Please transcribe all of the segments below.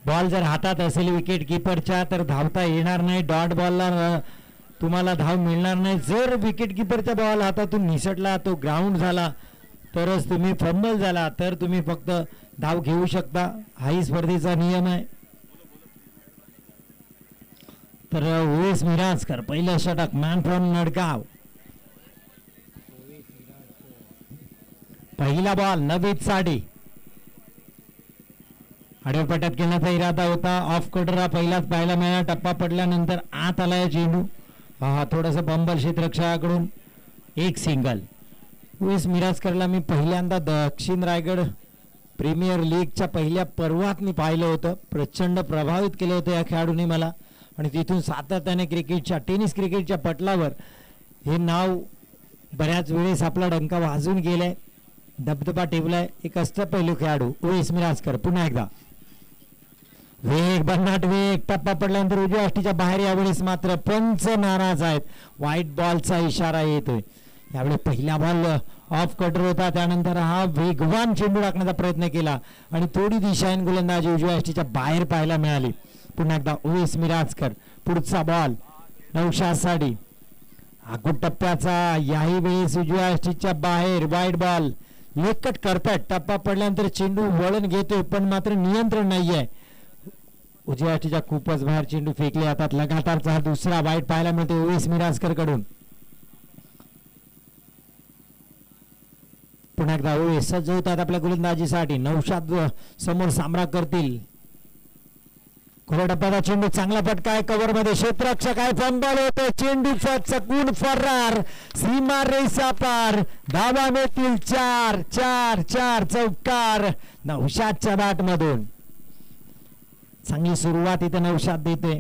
Ball जर हातात असेल विकेट किपरच्या तर धावता येणार नाही. डॉट बॉलला तुम्हाला धाव मिळणार नाही. जर विकेट किपरचा बॉल हातातून निसटला, तो ग्राउंड झाला, तरच तुम्ही फंबल झाला तर तुम्ही फक्त धाव घेऊ शकता. हाही स्पर्धेचा नियम आहे. तर ओवेस मिराजकर पहिलं षटक, मॅन फ्रॉम नडगाव. पहिला बॉल नवीद साडी. आडव्या खेळण्याचा इरादा होता. ऑफ कटर हा पहिलाच पाहायला मिळाला. टप्पा पडल्यानंतर आत आलाय चेंडू. हा थोडासा बंबल क्षेत्ररक्षकाकडून एक सिंगल. ओवेस मिराजकरला मी पहिल्यांदा दक्षिण रायगड प्रीमियर लीगच्या पहिल्या पर्वात मी पाहिलं होतं. प्रचंड प्रभावित केलं होतं या खेळाडूने मला, आणि तिथून सातत्याने टेनिस क्रिकेटच्या पटलावर हे नाव बऱ्याच वेळेस आपला डंका वाजून गेलाय, दबदबा ठेवलाय. एक अष्टपैलू खेळाडू ओवेस मिराजकर. पुन्हा एकदा वेग, भन्नाट वेग. टप्पा पडल्यानंतर उजव्या अष्टीच्या बाहेर. यावेळेस मात्र पंच नाराज आहेत. व्हाईट बॉलचा इशारा येतोय. यावेळी पहिला बॉल ऑफ कटर होता, त्यानंतर हा वेगवान चेंडू टाकण्याचा प्रयत्न केला आणि थोडी दिशाहीन गोलंदाजी उजव्या अष्टीच्या बाहेर पाहायला मिळाली. पुन्हा एकदा ओवेस मिराजकर. पुढचा बॉल नौशाद साडी. आखूड टप्प्याचा, याही वेळेस उजव्या अष्टीच्या बाहेर. वाईड बॉल लेकट करतायत. टप्पा पडल्यानंतर चेंडू वळण घेतोय पण मात्र नियंत्रण नाहीये. उजव्या अष्टीच्या खूपच बाहेर चेंडू फेकले जातात. लगातारचा हा दुसरा वाईट पाहायला मिळतो ओवेस मिराजकर कडून. पुन्हा एकदा ओवेस सज्ज होतात आपल्या गोलंदाजीसाठी. नौशाद समोर सामना करतील. खुल्या टप्प्याचा चेंडू, चांगला फटका आहे कव्हर मध्ये. क्षेत्ररक्षक आहे, फंबल होतो. चेंडू चकून फरार. सीमा रेषा पार. धावा मिळतील 4. 4 चौकार नौशादच्या बॅट मधून. चांगली सुरुवात इथे नौशाद देते.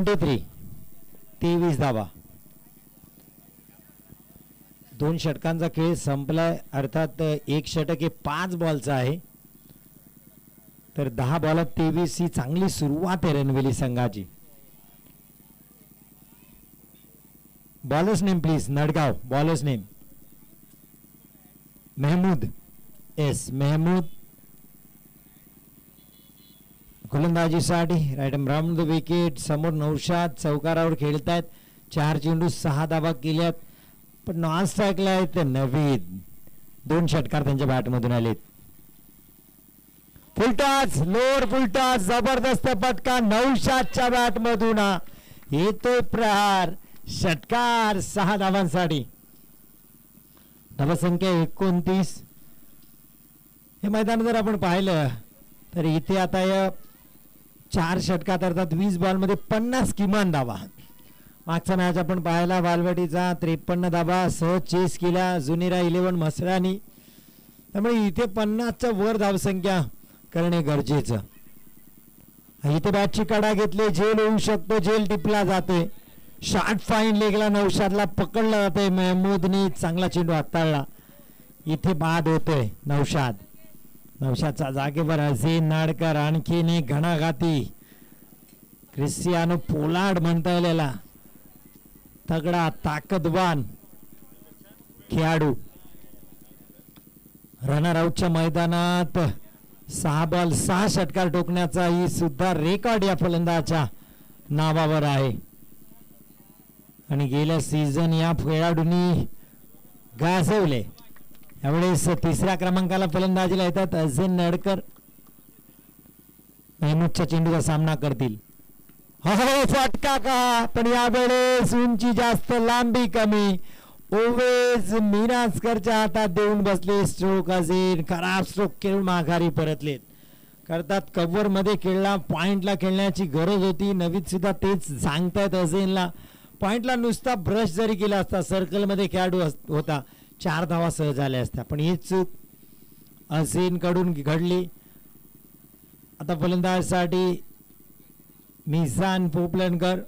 23 धावा. 2 षटकांचा खेळ संपलाय. अर्थात 1 षटक हे 5 बॉलचा आहे. तर 10 बॉलात 23 ही चांगली सुरुवात आहे रणवेली संघाची. Bowlers name please. Nadgaon bowlers name Mehmood. Mehmood गोलंदाजीसाठी राईट राऊंड द विकेट. समोर नौशाद चौकारावर खेळतायत. 4 चेंडू 6 धावा केल्यात. पण नॉन स्ट्राईकला आहेत ते नवीद. 2 षटकार त्यांच्या बॅटमधून आलेत. फुलटॉस लोअर फुलटॉस जबरदस्त फटका नौशादच्या बॅटमधून येतोय प्रहार. षटकार 6 धावांसाठी. धावसंख्या 29. हे मैदान जर आपण पाहिलं तर इथे आता या 4 षटकात अर्थात 20 बॉलमध्ये 50 किमान धावा. मागचा मॅच आपण पाहिला बालवाडीचा 53 धावा सहज चेस केल्या जुनेरा 11 मसरानी. त्यामुळे इथे 50च्या वर धावसंख्या करणे गरजेचं. इथे बॅटची कडा घेतली. झेल होऊ शकतो. झेल टिपला जाते. शॉर्ट फाईन लेगला नौशादला पकडला जाते. महमूदने चांगला चेंडू हाताळला. इथे बाद होतोय नौशादचा जागेवर अझीन नाडकर. आणखीन एक घणाघाती क्रिस्टियानो पोलार्ड म्हणता येईल. तगडा ताकदवान खेळाडू. रनर आउटच्या मैदानात 6 बॉल 6 षटकार ठोकण्याचा ही सुद्धा रेकॉर्ड या फलंदाजाच्या नावावर आहे. आणि गेल्या सीझन या खेळाडूंनी गाजवले. यावेळेस 3ऱ्या क्रमांकाला फलंदाजीला येतात अझीन नाडकर. महमूदच्या चेंडूचा सामना करतील. हो फटका का. पण यावेळेस उंची जास्त लांबी कमी. ओवेज मिराजकरच्या हातात देऊन बसले. स्ट्रोक अझीन खराब स्ट्रोक खेळून माघारी परतलेत. करतात कव्हर मध्ये खेळला. पॉइंटला खेळण्याची गरज होती. नवीद सुद्धा तेच सांगतायत अझीनला. पॉइंटला नुसता ब्रश जरी केला असता सर्कल मध्ये खेळाडू होता 4 धावा सहज झाल्या असत्या. पण ही चूक अझीन कडून घडली. आता फलंदाजासाठी मिझान पोपलनकर.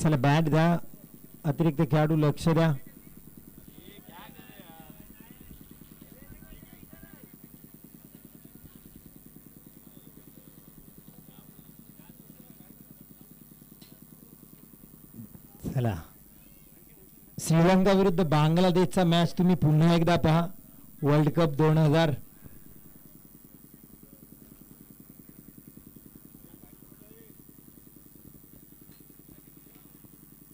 चला बॅट द्या. अतिरिक्त खेळाडू लक्ष द्या. चला श्रीलंका विरुद्ध बांगलादेशचा मॅच तुम्ही पुन्हा एकदा पहा. World cup 2000.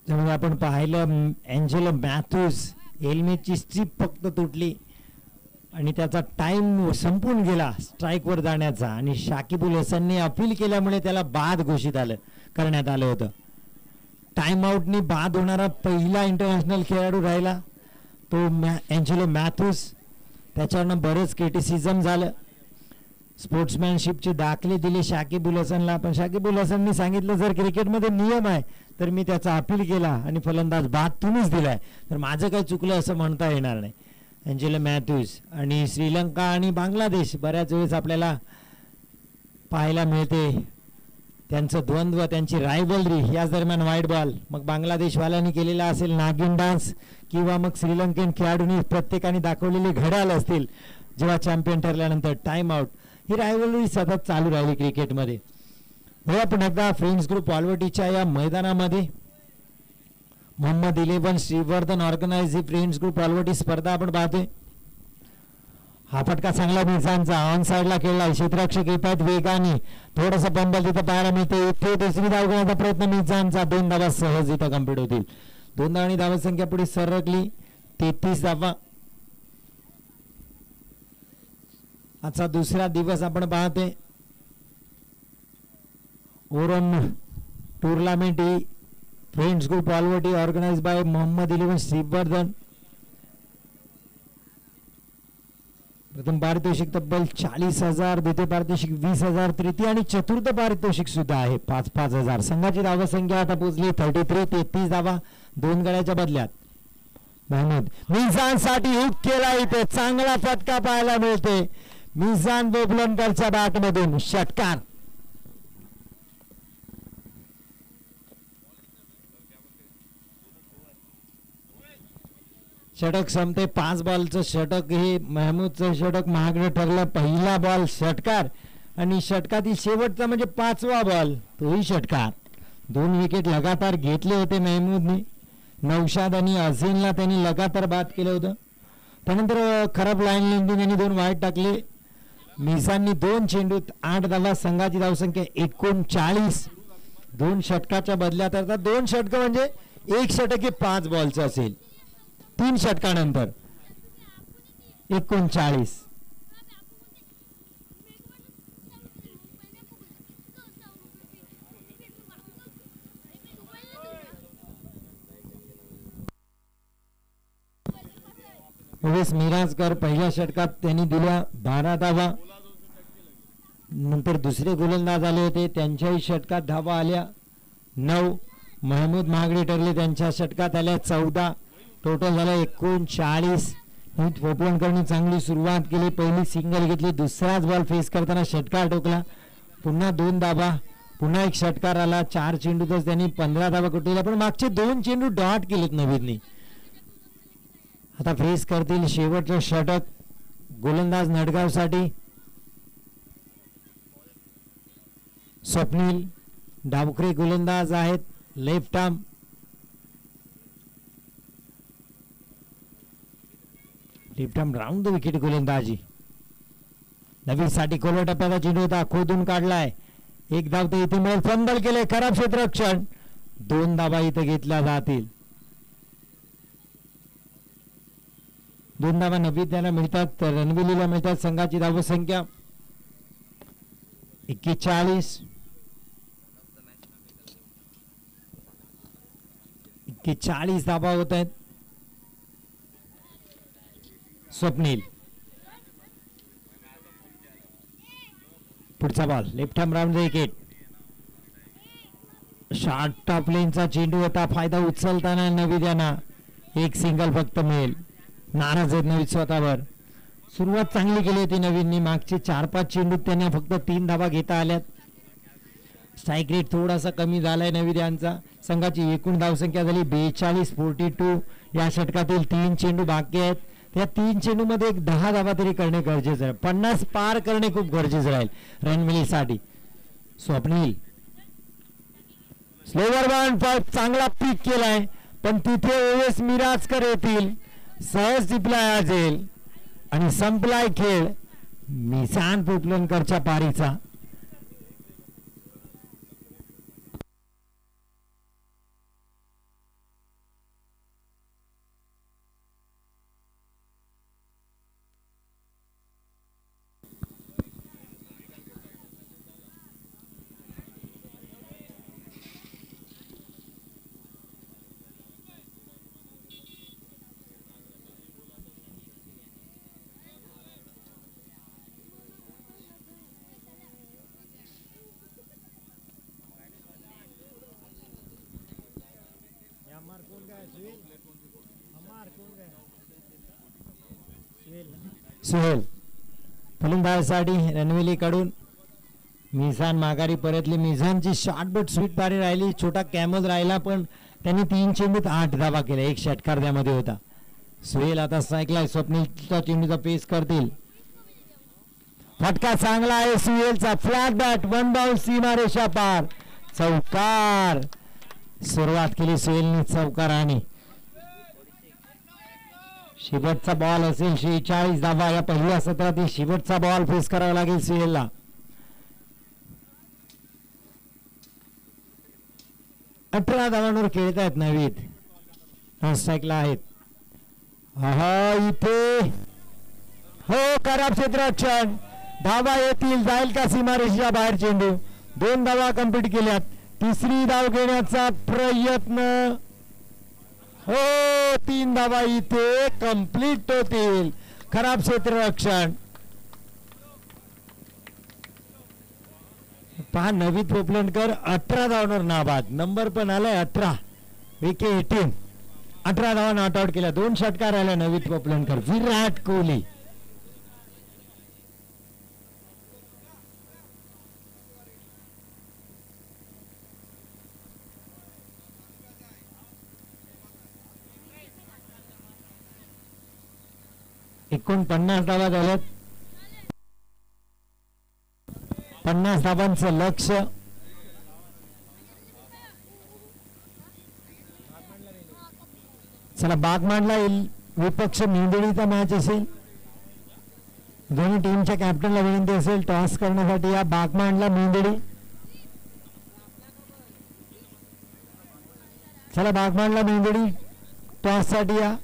त्यामुळे आपण पाहिलं एंजेलो मॅथ्यूज हेल्मेटची स्ट्रीप फक्त तुटली आणि त्याचा टाइम संपून गेला स्ट्राईकवर जाण्याचा. आणि शाकिब उल हसनने अपील केल्यामुळे त्याला बाद घोषित करण्यात आलं होतं. टाइम आउटनी बाद होणारा पहिला इंटरनॅशनल खेळाडू राहिला तो एंजेलो मॅथ्यूज. त्याच्यावरनं बरेच क्रिटिसिझम झालं. स्पोर्ट्समॅनशिपचे दाखले दिले शाकिब उल हसनला. पण शाकिब उल हसननी सांगितलं जर क्रिकेटमध्ये नियम आहे तर मी त्याचा अपील केला आणि फलंदाज बाद तुम्हीच दिलाय तर माझं काही चुकलं असं म्हणता येणार नाही. एंजेलो मॅथ्यूज आणि श्रीलंका आणि बांगलादेश बऱ्याच वेळेस आपल्याला पाहायला मिळते त्यांचं द्वंद्व, त्यांची रायवलरी. याच दरम्यान व्हाईट बॉल मग बांगलादेशवाल्यांनी केलेला असेल नागिन डान्स किंवा मग श्रीलंकेन खेळाडूंनी प्रत्येकाने दाखवलेले घड्याळ असतील जेव्हा चॅम्पियन ठरल्यानंतर टाइम आउट. ही रायवलरी सतत चालू राहिली क्रिकेटमध्ये. हो आपण एकदा फ्रेंड्स ग्रुप वालवटीच्या या मैदानामध्ये मोहम्मद 11 श्रीवर्धन ऑर्गनाइज ही फ्रेंड्स ग्रुप वालवटी स्पर्धा आपण पाहतोय. हा फटका चांगला मिझानचा ऑन साइडला खेळला. क्षेत्ररक्षक येत आहेत वेगाने. थोडंसं बंबल तिथं पाहायला मिळते. इथे 2री धाव घेण्याचा प्रयत्न मिझानचा. 2 धावा सहज इथं कंप्लीट होतील. 2 धावांनी धावसंख्या पुढे सरकली 33 धावा. आजचा दुसरा दिवस आपण पाहते. ओरन टूर्नामेंट ही friends group Walwati organise by Mohammed 11 Shrivardhan. प्रथम पारितोषिक तब्बल 40,000, द्वितीय पारितोषिक 20,000, तृतीय आणि चतुर्थ पारितोषिक सुद्धा आहे 5,000. संघाची धावसंख्या आता पोहोचली 33 धावा 2 गड्याच्या बदल्यात. महमूद मिझान साठी हुक केला, इथे चांगला फटका पाहायला मिळते मिझान बोबलनकरच्या बॅट मधून. षटकार. षटक संपते. 5 बॉलचं षटक हे महमूदचं षटक महागडं ठरलं. पहिला बॉल षटकार आणि षटकातील शेवटचा म्हणजे 5वा बॉल तोही षटकार. 2 विकेट लगातार घेतले होते महमूदने. नौशाद आणि अझीनला त्यांनी लगातार बाद केलं होतं. त्यानंतर खराब लाईन लेंथनी त्यांनी 2 वाईट टाकले. मिझाननी 2 चेंडूत 8 धावा. संघाची धावसंख्या 39. 2 षटकाच्या बदल्यात आता 2 षटक म्हणजे 1 षटक हे 5 बॉलचं असेल. 3 षटकानंतर 39. उवेस मिराजकर पहिल्या षटकात त्यांनी दिल्या 12 धावा. नंतर दुसरे गोलंदाज आले होते, त्यांच्याही षटकात धावा आल्या 9. महमूद महागडे ठरले, त्यांच्या षटकात आल्या 14. टोटल झालं 39. पोपलनकरनी चांगली सुरुवात केली. पहिली सिंगल घेतली. दुसराच बॉल फेस करताना षटकार ठोकला. पुन्हा 2 धावा. पुन्हा एक षटकार आला. 4 चेंडूतच त्यांनी 15 धावा कुठलेल्या, पण मागचे 2 चेंडू डॉट केलेत नवीदनी. आता फेस करतील शेवटचं षटक गोलंदाज नडगाव साठी. स्वप्नील डावखरे गोलंदाज आहेत, left arm. Left arm round the wicket गोलंदाजी. नवीन साठी खोलवर टप्प्याचा चेंडू होता, खोदून काढलाय. 1 धाव ते इथे मिळेल. फंबल केले. खराब क्षेत्ररक्षण. 2 धावा इथे घेतल्या जातील. 2 धावा नवीद्याला मिळतात, तर रणविलीला मिळतात. संघाची धावसंख्या 41. 41 धावा होत आहेत. स्वप्नील पुढचा ball left arm round wicket. Short top लेनचा चेंडू होता, फायदा उचलताना नवीद्यांना 1 सिंगल फक्त मिळेल. नाराज आहेत नवीद स्वतःवर. सुरुवात चांगली केली होती नवीननी. मागचे 4-5 चेंडूत त्यांना फक्त 3 धावा घेता आल्यात. स्ट्राईक रेट थोडासा कमी झालाय नवीद्यांचा. संघाची एकूण धावसंख्या झाली 42. 42. या षटकातील 3 चेंडू बाकी आहेत. त्या 3 चेंडू मध्ये 10 धावा तरी करणे गरजेचं आहे. 50 पार करणे खूप गरजेचं राहील रणमिलीसाठी. स्वप्नील स्लोवर बॉल चांगला पीक केलाय, पण तिथे ओवेस मिराजकर येतील. सहज टिपलाय असेल आणि संपलाय खेळ मिझान पोपलनकरच्या पारीचा. सुहेल फलंदाजासाठी रणविली कडून. मिझान माघारी परतली. मिझानची शॉर्ट बट स्वीट पारी राहिली. छोटा कॅमच राहिला, पण त्यांनी 3 चेंडूत 8 धावा केल्या. 1 षटकार त्यामध्ये होता. सुहेल आता स्ट्राईकला. स्वप्नीलचा चेंडूचा पेस करतील. फटका चांगला आहे सुहेलचा. फ्लॅट बॅट 1 बाउंस सीमारेषा पार. चौकार. सुरुवात केली सुहेलने चौकाराने. शेवटचा बॉल असेल 46 धावा. या पहिल्या सत्रात शेवटचा बॉल फेस करावा लागेल सुहेलला. अठरा धावांवर खेळत आहेत नवीद. स्ट्राईकला आहेत. इथे हो खराब क्षेत्ररक्षण. धावा येतील. जाईल का सीमारेषेच्या बाहेर चेंडू. 2 धावा कंप्लीट केल्यात. तिसरी धाव घेण्याचा प्रयत्न. हो 3 धावा इथे कंप्लीट होतील. खराब क्षेत्ररक्षण. पहा नवीद पोपलनकर 18 धावांवर नाबाद. नंबर पण आलाय 18. विकेट 18. 18 धावा नॉट आउट केल्या. 2 षटकार राहिल्या नवनीत पोपलनकर. विराट कोहली एकूण 50 धावा झाल्यात. 50 धावांचं लक्ष. चला बागमांडला विपक्ष मेंदुळीचा मॅच असेल. दोन्ही टीमच्या कॅप्टनला विनंती असेल टॉस करण्यासाठी. या बागमांडला मेंदुळी. चला बागमांडला मेंदुळी टॉस साठी या.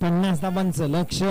पन्नास धावांचं लक्ष.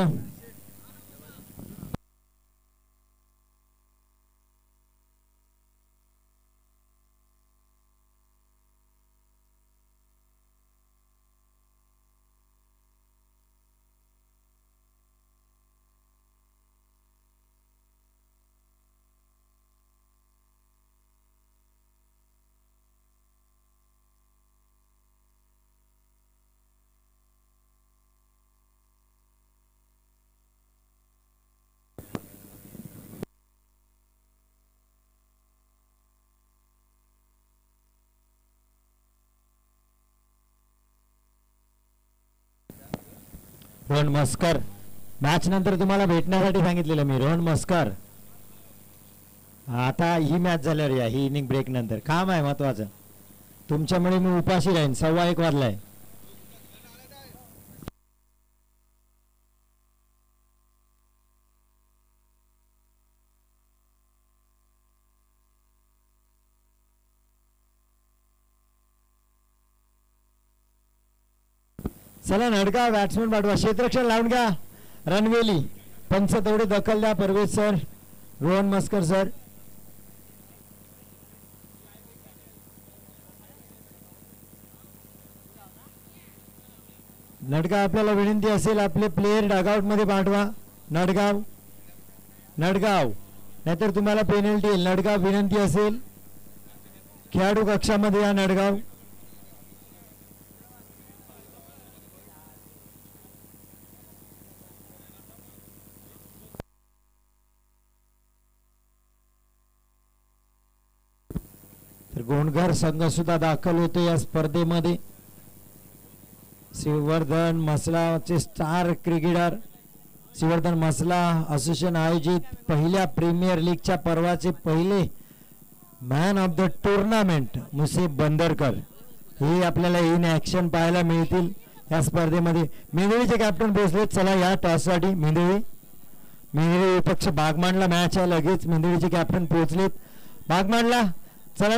रोहन मस्कर मॅच नंतर तुम्हाला भेटण्यासाठी सांगितलेलं मी. रोहन मस्कर आता ही मॅच झाल्यावर या. ही इनिंग ब्रेक नंतर काम आहे महत्वाचं. तुमच्यामुळे मी उपाशी राहीन. 1:15 वाजलाय. चला नडगा बॅट्समन पाठवा. क्षेत्ररक्षण लावून घ्या. रणवेली पंच तेवढे दखल द्या. Parvez sir, Rohan Maskar sir. नडगाव आपल्याला विनंती असेल आपले प्लेयर डगआउट मध्ये पाठवा. नडगाव नाहीतर तुम्हाला पेनल्टी येईल. नडगाव विनंती असेल खेळाडू कक्षामध्ये या. नडगाव तर गोंडघर संघ सुद्धा दाखल होतो या स्पर्धेमध्ये. श्रीवर्धन मसलाचे star cricketer Shrivardhan Masala association आयोजित पहिल्या प्रीमियर लीगच्या पर्वाचे पहिले man of the tournament Musef Bandarkar हे आपल्याला इन ऍक्शन पाहायला मिळतील या स्पर्धेमध्ये. मेंदुळीचे कॅप्टन पोहोचले. चला या टॉस साठी मेंदुळी विपक्ष बागमांडला मॅच आहे. लगेच मेंदुळीचे कॅप्टन पोहोचलेत बागमांडला. चला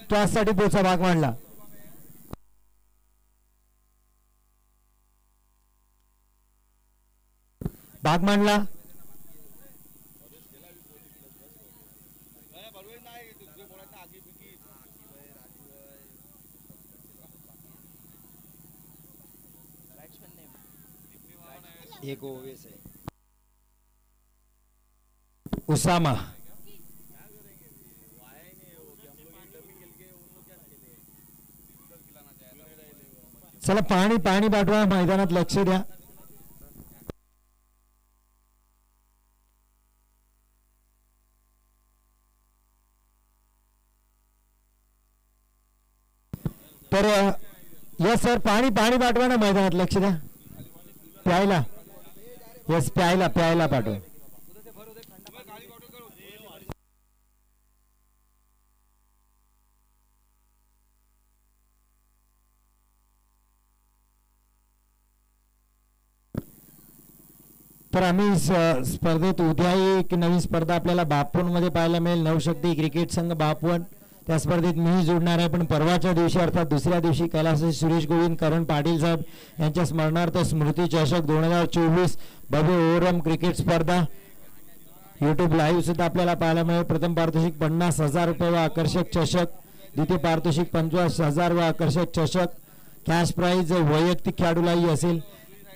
टॉस साठी पोहोचा बागमांडला. बागमांडला एक ओवेस आहे. उसामा चला पाणी पाठवा. मैदानात लक्ष द्या. तर यस सर पाणी पाठवा ना. मैदानात लक्ष द्या. प्यायला यस प्यायला पाठवा. तर आम्ही स्पर्धेत उद्या एक नवीन स्पर्धा आपल्याला बापवण मध्ये पाहायला मिळेल. नवशक्ती क्रिकेट संघ बापवण त्या स्पर्धेत मीही जोडणार आहे. पण परवाच्या दिवशी अर्थात दुसऱ्या दिवशी कैलास सुरेश गोविंद करण पाटील साहेब यांच्या स्मरणार्थ स्मृती चषक 2024 भव्य ओव्हरऑल क्रिकेट स्पर्धा युट्यूब लाईव्ह सुद्धा आपल्याला पाहायला मिळेल. प्रथम पारितोषिक 50,000 रुपये व आकर्षक चषक, द्वितीय पारितोषिक 25,000 व आकर्षक चषक, कॅश प्राइज वैयक्तिक खेळाडूलाही असेल.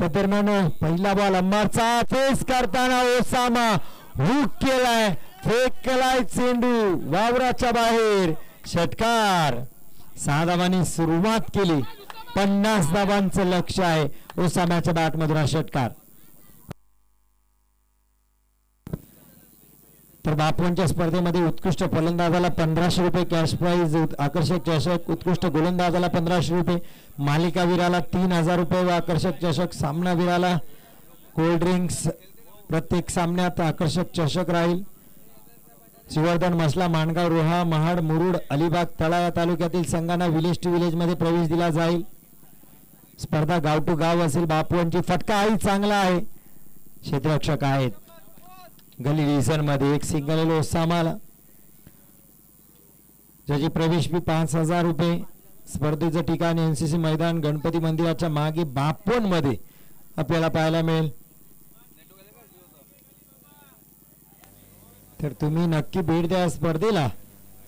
दरम्यान पहिला बॉल अम्मारचा, फेस करताना ओसामा हुक केलाय, फेक केलाय चेंडू वावराच्या बाहेर, षटकार. 6 धावांनी सुरुवात केली, 50 धावांचं लक्ष आहे ओसाम्याच्या बॅट मधून हा षटकार. तर बापवनच्या स्पर्धेमध्ये उत्कृष्ट फलंदाजाला 1500 रुपये कॅश प्राइज, आकर्षक चषक, उत्कृष्ट गोलंदाजाला 1500 रुपये, मालिकावीराला 3000 रुपये व आकर्षक चषक, सामनावीराला कोल्ड ड्रिंक्स, प्रत्येक सामन्यात आकर्षक चषक राहील. शिवर्धन, मसला, माणगाव, रोहा, महाड, मुरुड, अलिबाग, तळा या तालुक्यातील संघांना विलेज टू विलेज मध्ये प्रवेश दिला जाईल. स्पर्धा गाव टू गाव असेल. बापवनची फटकाही चांगला आहे, क्षेत्ररक्षक आहेत. गली डिव्हिजन मध्ये एक सिंगल ओसामाला, ज्याची प्रवेश फी 5000 रुपये. स्पर्धेचं ठिकाण एनसीसी मैदान गणपती मंदिराच्या मागे बापवन मध्ये आपल्याला पाहायला मिळेल. तर तुम्ही नक्की भेट द्या स्पर्धेला.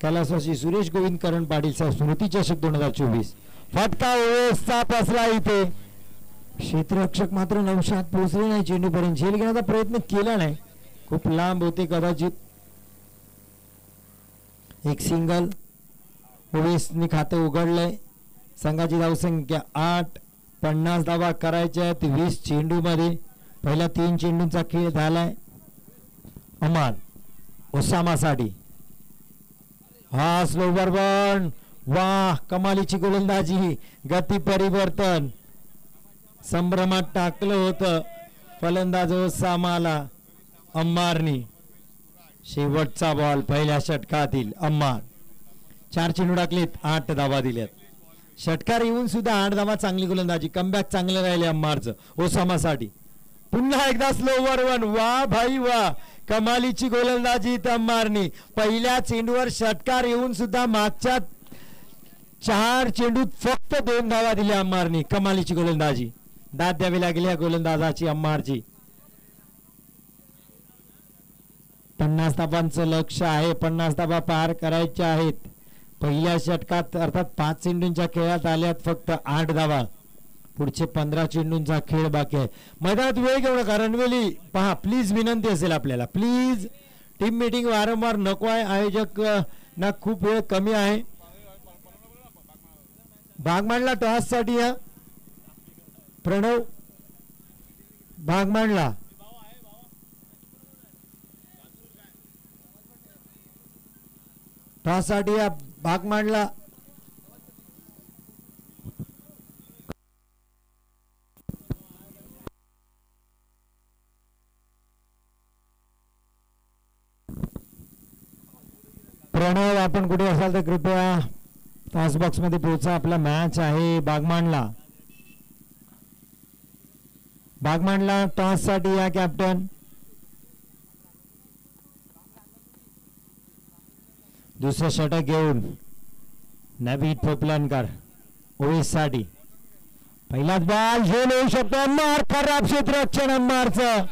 कैलासवासी सुरेश गोविंद करण पाटील स्मृती चषक 2024. फटका ओवेसचा फसला इथे. क्षेत्ररक्षक मात्र नौशात पोहोचले नाही, चेंडूपर्यंत झेल घेण्याचा प्रयत्न केला नाही, खूप लांब होते कदाचित. एक सिंगल. ओवेसनी खाते उघडलंय. संघाची धावसंख्या 8. 50 धावा करायच्या आहेत 20 चेंडू मध्ये. पहिल्या 3 चेंडूंचा खेळ झालाय. अमान ओसामासाठी हा स्लोवर बॉल. वाह, कमालीची गोलंदाजी, गती परिवर्तन, संभ्रमात टाकलं होतं फलंदाज ओसामाला अम्मारनी. शेवटचा बॉल पहिल्या षटकातील अम्मार. 4 चेंडू टाकलेत, 8 धावा दिल्यात. षटकार येऊन सुद्धा 8 धावा. चांगली गोलंदाजी, कमबॅक चांगलं राहिले अम्मारचं ओसामासाठी. पुन्हा एकदा स्लोवर वन. वा भाई वा, कमालीची गोलंदाजी अम्मारनी. पहिल्या चेंडूवर षटकार येऊन सुद्धा मागच्या 4 चेंडूत फक्त 2 धावा दिल्या अम्मारनी. कमालीची गोलंदाजी, दाद द्यावी लागली या गोलंदाजाची अम्मारची. 50 धावांचं लक्ष आहे, 50 धावा पार करायच्या आहेत. पहिल्या षटकात अर्थात 5 चेंडूंच्या खेळात आल्यात फक्त 8 धावा. पुढचे 15 चेंडूंचा खेळ बाकी आहे. मैदानात वेळ घेऊ नका. रणवेली पहा प्लीज, विनंती असेल आपल्याला, प्लीज. टीम मीटिंग वारंवार नको आहे. आयोजक ना खूप वेळ कमी आहे. भाग मांडला टॉस साठी. हा प्रणव भाग मांडला. टॉस साठी भाग मांडला. प्रणव, आपण कुठे असाल तर कृपया टॉस बॉक्स मध्ये पोहोचा. आपला मॅच आहे बागमांडला. बागमांडला टॉस साठी या कॅप्टन. दुसरं षटक घेऊन नवीन पोपलनकर ओवेस साठी. पहिलाच बॉल झेल होऊ शकतो. अम्मार, खराब क्षेत्ररक्षण अम्मारचं,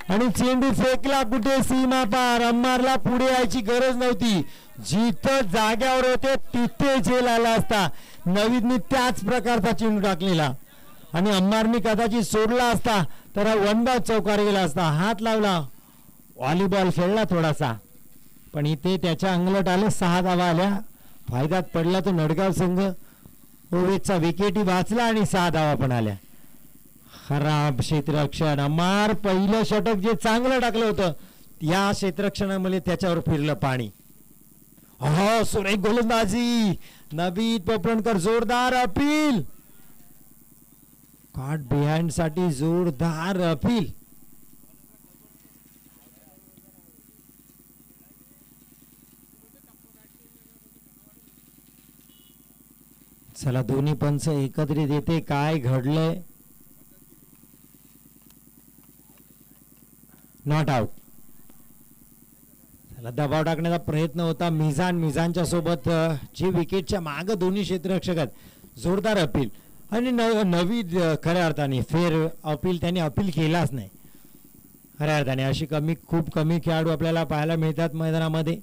आणि चेंडू फेकला कुठे सीमा पार. अम्मारला पुढे यायची गरज नव्हती. जिथं जाग्यावर होते तिथे झेल आला असता. नवीदनी त्याच प्रकारचा चेंडू टाकलेला, आणि अम्मारनी कदाचित सोडला असता तर वन बाय चौकार गेला असता. हात लावला, व्हॉलीबॉल खेळला थोडासा, पण इथे त्याच्या अंगलट आले. 6 धावा आल्या. फायद्यात पडला तो नडगाव संघ. ओवेसचा विकेटी वाचला आणि 6 धावा पण आल्या. खराब क्षेत्ररक्षण. अम्मार पहिलं षटक जे चांगलं टाकलं होतं, या क्षेत्ररक्षणामुळे त्याच्यावर फिरलं पाणी. हो, सुरेख गोलंदाजी. नवीन पोपलनकर जोरदार अपील. कॉट बिहाइंड साठी जोरदार अपील. चला, दोन्ही पंच एकत्रित येते. काय घडलंय? Not out. त्याला दबाव टाकण्याचा प्रयत्न होता. मिझानच्या सोबत जी विकेटच्या माग दोन्ही क्षेत्ररक्षक आहेत. जोरदार अपील, आणि नवी खऱ्या अर्थाने फेर अपील त्यांनी अपील केलाच नाही. खऱ्या अर्थाने अशी खूप कमी खेळाडू आपल्याला पाहायला मिळतात मैदानामध्ये.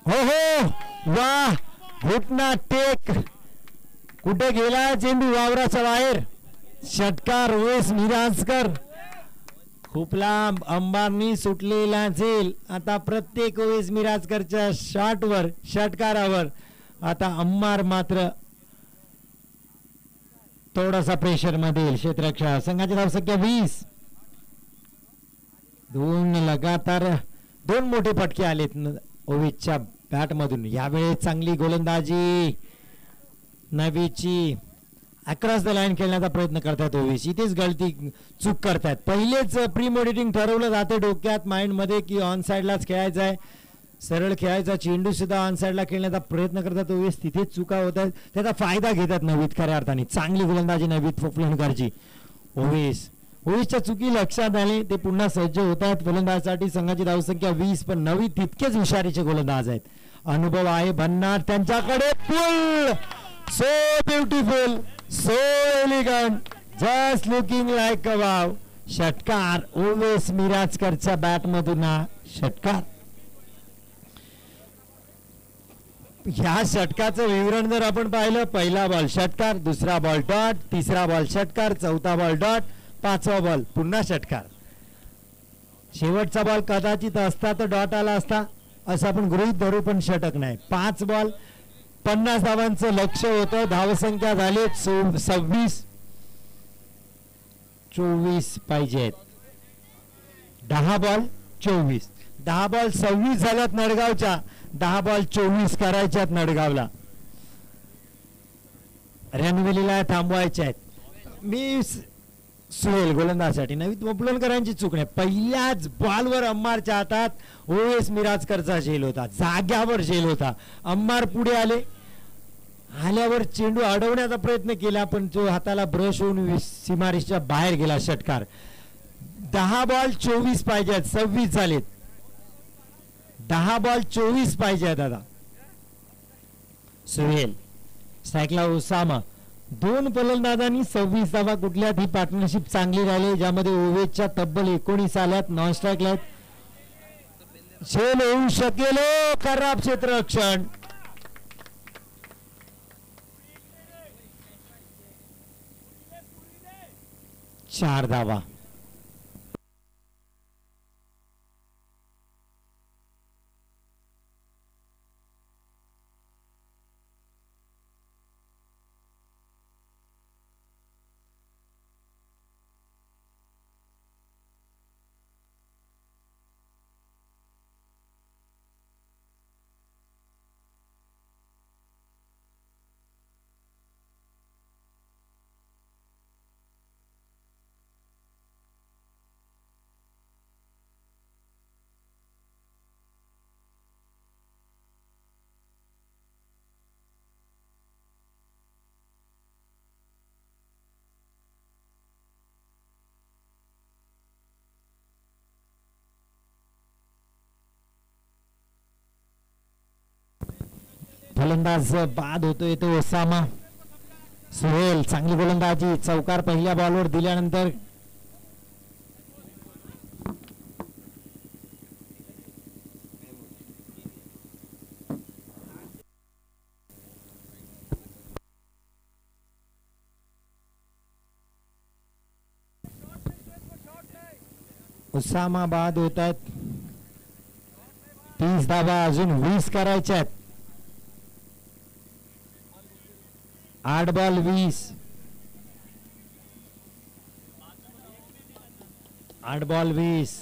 हो हो वा घुटना टेक, कुठे गेला चेंडू वावराच्या बाहेर. षटकार ओवेस मिराजकर. खूप लांब अंबानी सुटलेला झेल. आता प्रत्येक ओवेस मिराजकरच्या शॉटवर षटकारावर आता अंबार मात्र थोडासा प्रेशर मध्ये. क्षेत्ररक्षक संघाची धावसंख्या 20. दोन लगातार दोन मोठे फटके आलेत ओवेसच्या बॅट मधून. यावेळी चांगली गोलंदाजी नवीची. अक्रॉस द लाईन खेळण्याचा प्रयत्न करतात ओवेस. इथेच गलती चूक करतात. पहिलेच प्रीमोडिटिंग ठरवलं जाते डोक्यात माइंड मध्ये की ऑन साइडलाच खेळायचं आहे, सरळ खेळायचा. चेंडू सुद्धा ऑन साइडला खेळण्याचा प्रयत्न करतात ओवेस. तिथेच चुका होत आहेत. त्याचा फायदा घेतात नवीद खऱ्या अर्थाने. चांगली गोलंदाजी नवीद फुफलणकरची. ओवेसच्या चुकी लक्षात आले, ते पुन्हा सज्ज होत आहेत फलंदाजासाठी. संघाची धावसंख्या 20, पण नवीद तितकेच हुशारीचे गोलंदाज आहेत. अनुभव आहे भन्नाट त्यांच्याकडे. Pull so beautiful, so elegant, just looking like a wow. षटकार ओवेस मिराजकरच्या बॅट मधून षटकार. ह्या षटकाचं विवरण जर आपण पाहिलं, पहिला बॉल षटकार, दुसरा बॉल डॉट, तिसरा बॉल षटकार, चौथा बॉल डॉट, पाचवा बॉल पुन्हा षटकार. शेवटचा बॉल कदाचित असता तर डॉट आला असता असं आपण गृहीत धरू, पण षटक नाही. 5 बॉल 50 धावांचं लक्ष होतं. धावसंख्या झाली 26. 24 पाहिजेत. 10 बॉल 24. 10 बॉल 26 झाल्यात नडगावच्या. 10 बॉल 24 करायच्यात नडगावला. रणवेलीला थांबवायचे आहेत. मी सुहेल गोलंदाजासाठी नवीन वपलनकरांची चूक नाही. पहिल्याच बॉलवर अंबारच्या हातात ओवेस मिराजकरचा झेल होता. जाग्यावर झेल होता. अंबार पुढे आल्यावर चेंडू अडवण्याचा प्रयत्न केला, पण तो हाताला ब्रश होऊन सीमारेषच्या बाहेर गेला. षटकार. 10 बॉल 24 पाहिजेत. 26 झालेत. 10 बॉल 24 पाहिजेत आता. सुहेल स्ट्राईकला ओसामा. 2 फलंदाजांनी 26 धावा कुठल्यात. ही पार्टनरशिप चांगली राहिली, ज्यामध्ये ओवेसच्या तब्बल 19 आल्यात. नॉन स्ट्राईकला आहेत. झेल होऊ शकेल. खराब क्षेत्ररक्षण. 4 धावा. फलंदाज बाद होतोय तो ओसामा. सुहेल चांगली गोलंदाजी. चौकार पहिल्या बॉलवर दिल्यानंतर ओसामा बाद होत आहेत. 30 धावा अजून 20 करायच्या आहेत. 8 बॉल 20. 8 बॉल 20.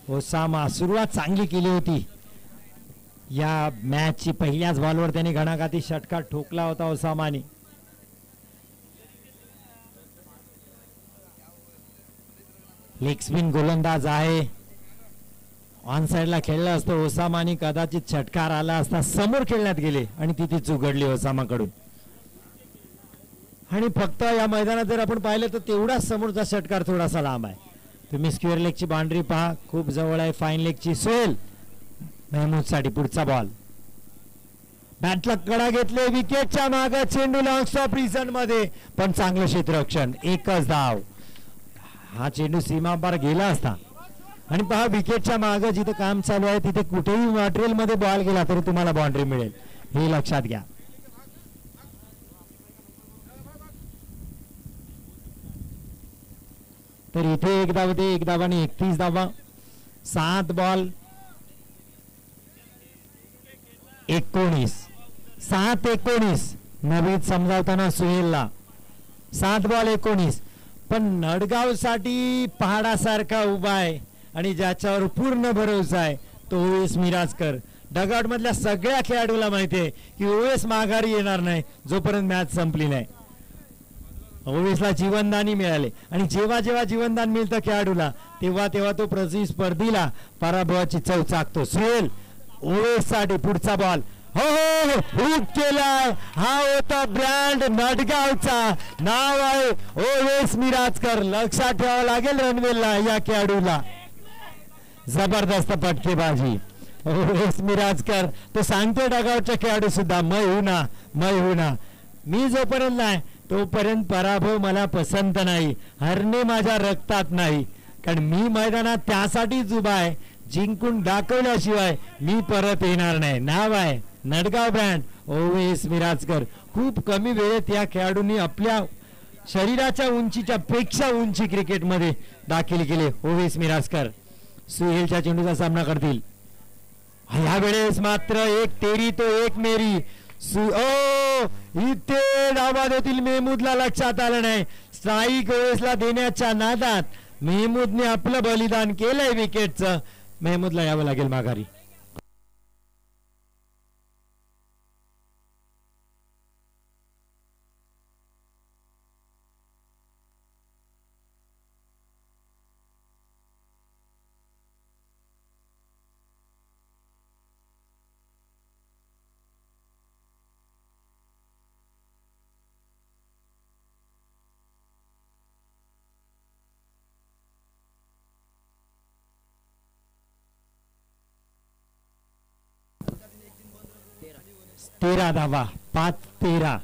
ओसामा सुरुवात चांगली केली होती या मॅचची. पहिल्याच बॉलवर त्याने घणाघाती षटकार ठोकला होता ओसामाने. लेग स्पिन गोलंदाज आहे. ऑन साइडला खेळलं असतं ओसामाने, कदाचित षटकार आला असता. समोर खेळण्यात गेले आणि तिथेच उघडली ओसामाकडून. आणि फक्त या मैदानात जर आपण पाहिलं तर तेवढाच समोरचा षटकार थोडासा लांब आहे. तुम्ही स्क्वेअर लेगची बाउंड्री पहा, खूप जवळ आहे फाईन लेगची. सोहेल महमूद साठी पुढचा बॉल. बॅटला कडा घेतले, विकेटच्या मागे चेंडू लॉंग स्टॉप रिझन मध्ये, पण चांगलं क्षेत्ररक्षण, एकच धाव. हा चेंडू सीमा पार गेला असता. आणि पहा विकेटच्या मागे जिथे काम चालू आहे तिथे कुठेही मटेरियल मध्ये बॉल गेला तरी तुम्हाला बाउंड्री मिळेल, हे लक्षात घ्या. तर इथे एक धाव होते, एक धावाने 31 धावा. 7 बॉल 19, 7-19 नवीन समजावताना सुहेलला. 7 बॉल 19, पण नडगाव साठी पहाडासारखा उभा आहे आणि ज्याच्यावर पूर्ण भरोसा आहे तो ओवेस मिराजकर. डगआउट मधल्या सगळ्या खेळाडूला माहिती आहे की ओवेस माघारी येणार नाही जोपर्यंत मॅच संपली नाही. ओवेसला जीवनदानी मिळाले आणि जेव्हा जेव्हा जीवनदान मिळतं खेळाडूला तेव्हा तेव्हा तो प्रतिस्पर्धीला पराभवाची चव चाकतो. सुहेल ओवेस साठी पुढचा बॉल, हो हो हुक केलाय. हा होता ब्रँड नडगावचा, नाव आहे ओवेस मिराजकर. लक्षात ठेवावं लागेल रणवेलला या खेळाडूला. जबरदस्त फटकेबाजी ओवेस मिराजकर. तो सांगतो डगावचा खेळाडू सुद्धा, मैं हूं ना. मी जोपर्यंत नाही तोपर्यंत पराभव मला पसंत नाही, हरणे माझ्या रक्तात नाही. कारण मी मैदानात त्यासाठीच उभा आहे, जिंकून दाखवल्याशिवाय मी परत येणार नाही. नाव आहे नडगाव ब्रँड ओवेस मिराजकर. खूप कमी वेळेत या खेळाडूंनी आपल्या शरीराच्या उंचीच्या पेक्षा उंची क्रिकेटमध्ये दाखल केले. ओवेस मिराजकर सुहेलच्या चेंडूचा सामना करतील. ह्या वेळेस मात्र एक तेरी तो एक मेरी. इथे डावात होतील, मेहमूदला लक्षात आलं नाही. स्ट्राईक ओवेसला देण्याच्या नादात मेहमूदने आपलं बलिदान केलंय विकेटचं. मेहमूदला यावं लागेल माघारी. तेरा धावा, 5-13.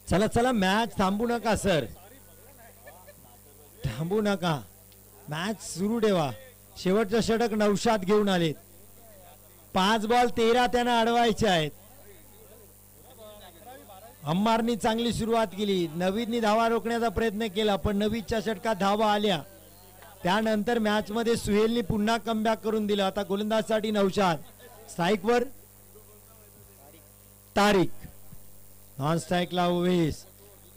चला चला, मॅच थांबू नका सर, थांबू नका, मॅच सुरू ठेवा. शेवटचं षटक नौशाद घेऊन आले. 5 बॉल 13 त्यांना अडवायचे आहेत. अम्मारनी चांगली सुरुवात केली. नवीदनी धावा रोखण्याचा प्रयत्न केला पण नवीदच्या षटकात धावा आल्या. त्यानंतर मॅच मध्ये सुहेलनी पुन्हा कमबॅक करून दिलं. आता गोलंदाजसाठी नौशाद, स्ट्राईक वर तारिक, नॉन स्ट्राईकला ओवेस.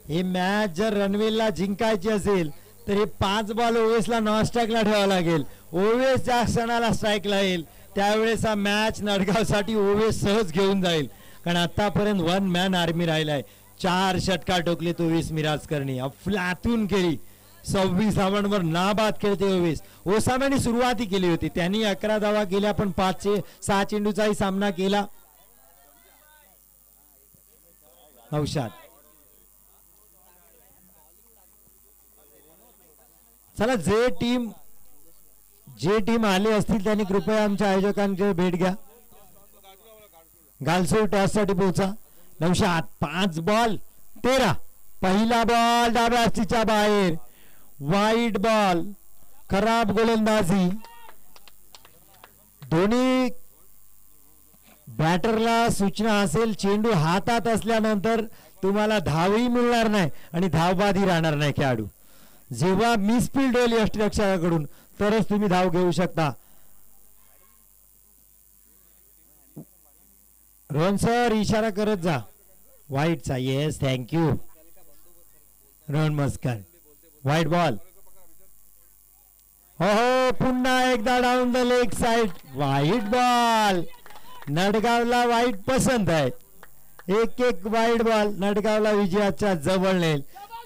ही मॅच जर रणवेलला जिंकायची असेल तर हे 5 बॉल ओवेसला नॉन स्ट्राईकला ठेवावं लागेल. ओवेस ज्या क्षणाला स्ट्राईकला येईल त्यावेळेस हा मॅच नडगावसाठी ओवेस सहज घेऊन जाईल. कारण आतापर्यंत 1 मॅन आर्मी राहिलाय. 4 षटकार ठोकले ओवेस मिराजकरनी, अफलातून केली. 26 धावांवर नाबाद खेळते ओवेस. ओसाम्याने सुरुवाती केली होती, त्यांनी 11 धावा केल्या पण 6 चेंडूचाही सामना केला. नौशाद, चला जे टीम आले असतील त्यांनी कृपया आमच्या आयोजकांची भेट घ्या. गालसोर टॉस साठी पोहोचा. नौशाद, 5 बॉल 13. पहिला बॉल डाव्या हस्तीच्या बाहेर, वाईट बॉल, खराब गोलंदाजी. दोन्ही बॅटरला सूचना असेल, चेंडू हातात असल्यानंतर तुम्हाला धावही मिळणार नाही आणि धावबादी राहणार नाही. खेळाडू जेव्हा मिसफील्ड होईल यष्टिरक्षकाकडून तरच तुम्ही धाव घेऊ शकता. रोहन सर इशारा करत जा वाईटचा. Yes, thank you Rohan Maskar. Wide ball, हो पुन्हा एकदा down the leg side. Wide ball, नडगावला वाईट पसंत आहे. एक एक वाईड बॉल नडगावला विजयाच्या जवळ नेल.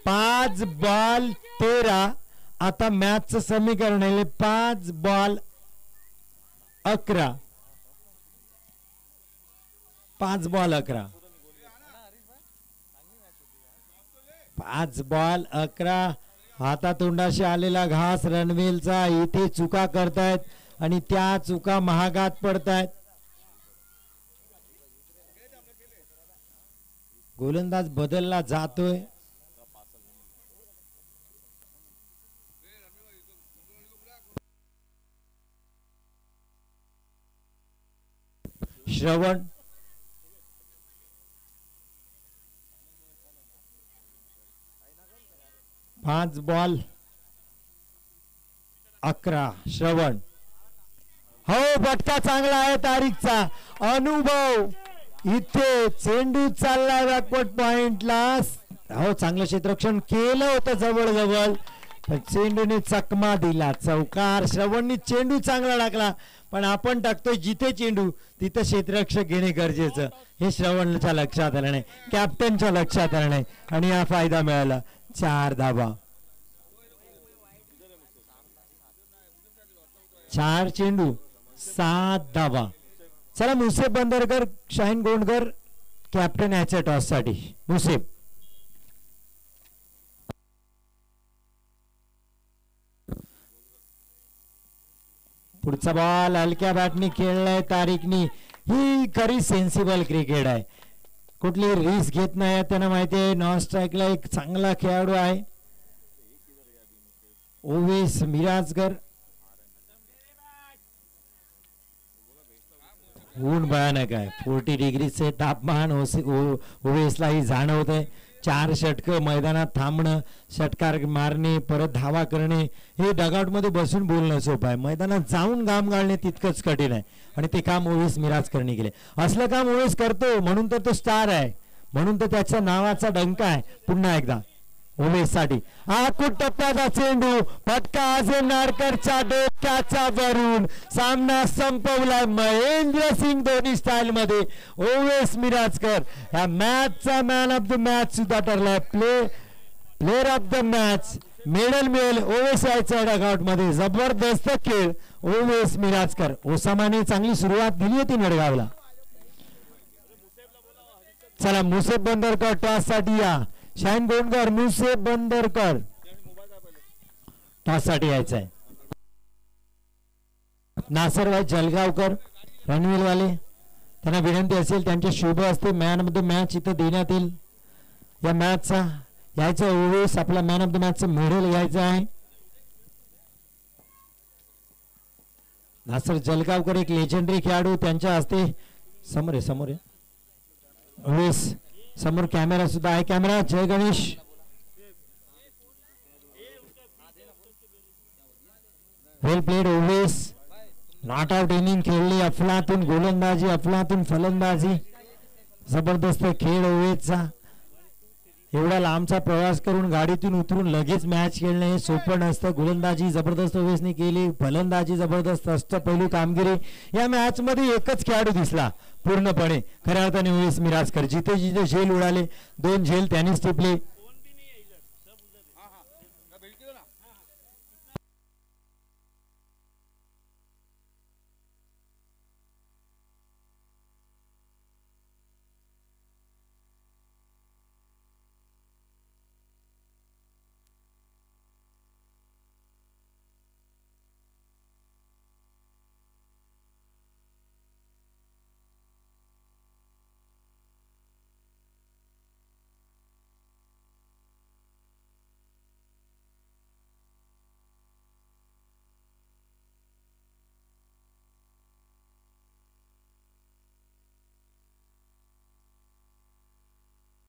5 बॉल 13. आता मॅचचं समीकरण आहे 5 बॉल 11. 5 बॉल 11. 5 बॉल 11. हातातोंडाशी आलेला घास रणवेलचा. इथे चुका करतायत आणि त्या चुका महागात पडतायत. गोलंदाज बदलला जातोय. श्रवण. पाच बॉल 11. श्रवण. हो फटका चांगला आहे तारीखचा. अनुभव इथे चेंडू चाललाय बॅकवर्ड पॉइंटला. हो चांगलं क्षेत्ररक्षण केलं होतं जवळ जवळ पण चेंडूने चकमा दिला. चौकार. श्रवणनी चेंडू चांगला टाकला पण आपण टाकतोय जिथे चेंडू तिथे क्षेत्ररक्षक घेणे गरजेचं हे श्रवणच्या लक्षात आलं नाही, कॅप्टनच्या लक्षात आलं नाही आणि हा फायदा मिळाला. 4 धावा. 4 चेंडू 7 धावा. चला मुसेफ बंदरकर, शाहीन गोंडकर कॅप्टन याच्या टॉस साठी. मुसेफ. पुढचा बॉल हलक्या बॅटनी खेळलाय तारिकनी. ही खरी सेन्सिबल क्रिकेट आहे. कुठली रिस्क घेत नाही. त्यांना माहिती आहे नॉन स्ट्राईकला एक चांगला खेळाडू आहे ओवेस मिराजकर. ऊन भयानक आहे. 40 डिग्रीचे तापमान ओवेसलाही जाणवत आहे. 4 षटक मैदानात थांबणं, षटकार मारणे, परत धावा करणे हे डगआउट मध्ये बसून बोलणं सोपं आहे. मैदानात जाऊन घाम गाळणे तितकंच कठीण आहे आणि ते काम ओवेस मिराजकरने केले. असलं काम ओवेस करतो म्हणून तर तो स्टार आहे, म्हणून तर त्याच्या नावाचा डंका आहे. पुन्हा एकदा ओवेस साठी आकुट टप्प्याचा चेंडू. फटका अजून नारकरच्या डोक्याच्या वरून. सामना संपवलाय महेंद्रसिंग धोनी स्टाईल मध्ये. ओवेस मिराजकर या मॅचचा मॅन ऑफ द मॅच सुद्धा ठरलाय. Player of the match medal मिळेल ओवेस यायचा डगआउट मध्ये. जबरदस्त खेळ ओवेस मिराजकर. ओसामाने चांगली सुरुवात दिली होती नडगावला. चला मुसेफ बंदरकर टॉस साठी या. शाहीन गोंडकर, मुसेफ बंदरकर टॉस साठी यायचं आहे. नासरभाई जलगावकर रणवीरवाले त्यांना विनंती असेल त्यांच्या शुभ असते मॅन ऑफ द मॅच इथं देण्यात येईल. या मॅचचा यायचं ओवेस आपला मॅन ऑफ द मॅचचं मेडल घ्यायचं आहे. नासर जलगावकर एक लेजेंडरी खेळाडू त्यांच्या हस्ते. समोर आहे समोर आहे ओवेस. समोर कॅमेरा सुद्धा आहे. कॅमेरा जय Ganesh. Well played Owais. Not out inning खेळली. अफलातून गोलंदाजी, अफलातून फलंदाजी. जबरदस्त खेळ ओवेसचा. एवढा लांबचा प्रवास करून गाडीतून उतरून लगेच मॅच खेळणे हे सोपं नसतं. गोलंदाजी जबरदस्त ओवेसने केली, फलंदाजी जबरदस्त. अष्टपैलू कामगिरी. या मॅच मध्ये एकच खेळाडू दिसला पूर्णपणे खऱ्या अर्थाने ओवेस मिराजकर. जिथे जिथे झेल उडाले 2 झेल त्यांनीच टिपले.